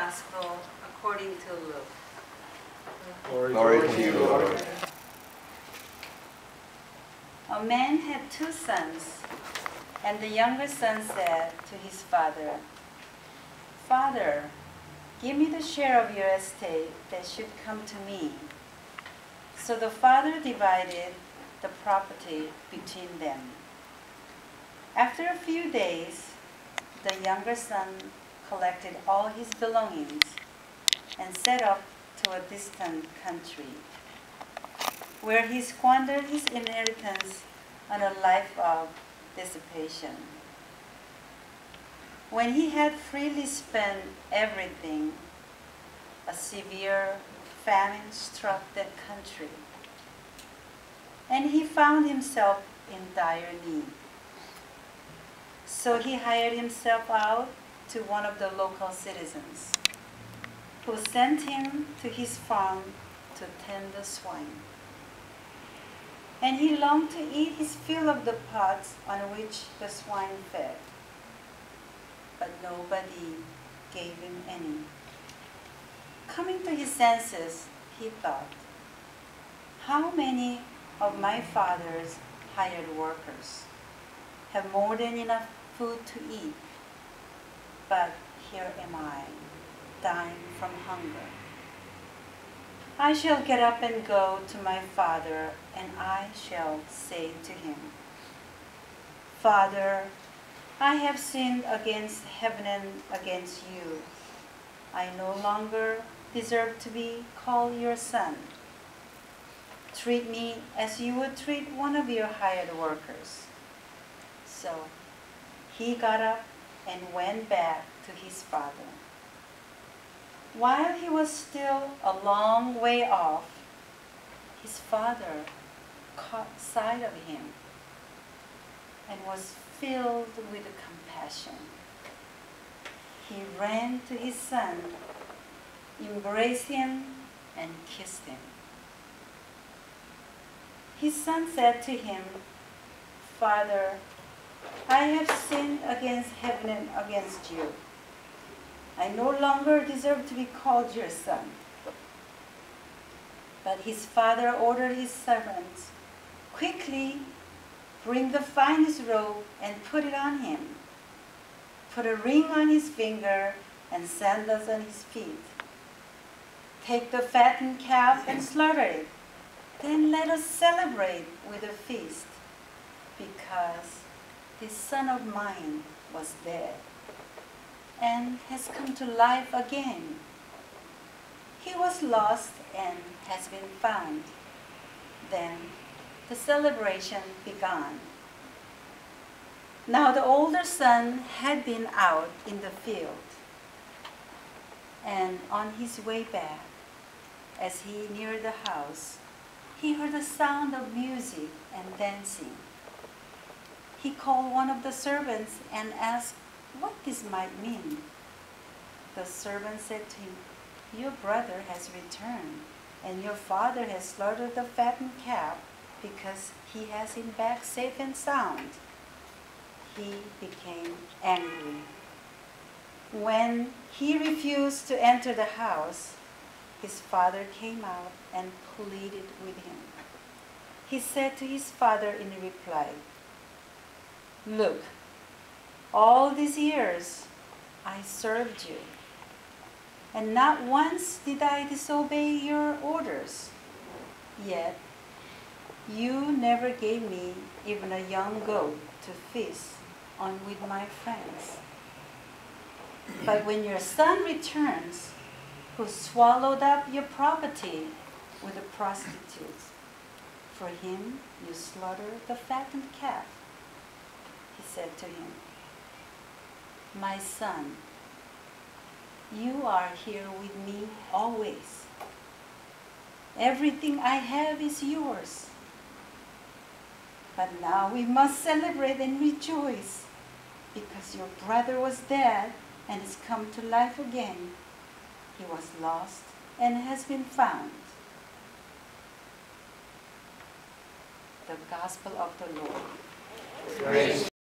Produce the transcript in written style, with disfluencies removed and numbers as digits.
Gospel according to Luke. Glory to you, Lord. A man had 2 sons, and the younger son said to his father, "Father, give me the share of your estate that should come to me." So the father divided the property between them. After a few days, the younger son collected all his belongings and set off to a distant country, where he squandered his inheritance on a life of dissipation. When he had freely spent everything, a severe famine struck that country, and he found himself in dire need. So he hired himself out to one of the local citizens, who sent him to his farm to tend the swine. And he longed to eat his fill of the pods on which the swine fed, but nobody gave him any. Coming to his senses, he thought, "How many of my father's hired workers have more than enough food to eat, but here am I, dying from hunger. I shall get up and go to my father, and I shall say to him, 'Father, I have sinned against heaven and against you. I no longer deserve to be called your son. Treat me as you would treat one of your hired workers.' So he got up and went back to his father. While he was still a long way off, his father caught sight of him and was filled with compassion. He ran to his son, embraced him, and kissed him. His son said to him, 'Father, I have sinned against heaven and against you. I no longer deserve to be called your son.' But his father ordered his servants, 'Quickly, bring the finest robe and put it on him. Put a ring on his finger and sandals on his feet. Take the fattened calf and slaughter it. Then let us celebrate with a feast, because this son of mine was dead and has come to life again. He was lost and has been found.' Then the celebration began. Now the older son had been out in the field, and on his way back, as he neared the house, he heard the sound of music and dancing. He called one of the servants and asked what this might mean. The servant said to him, 'Your brother has returned, and your father has slaughtered the fattened calf because he has him back safe and sound.' He became angry. When he refused to enter the house, his father came out and pleaded with him. He said to his father in reply, 'Look, all these years I served you, and not once did I disobey your orders. Yet you never gave me even a young goat to feast on with my friends. But when your son returns, who swallowed up your property with the prostitutes, for him you slaughter the fattened calf.' He said to him, 'My son, you are here with me always. Everything I have is yours. But now we must celebrate and rejoice, because your brother was dead and has come to life again. He was lost and has been found.'" The Gospel of the Lord. Praise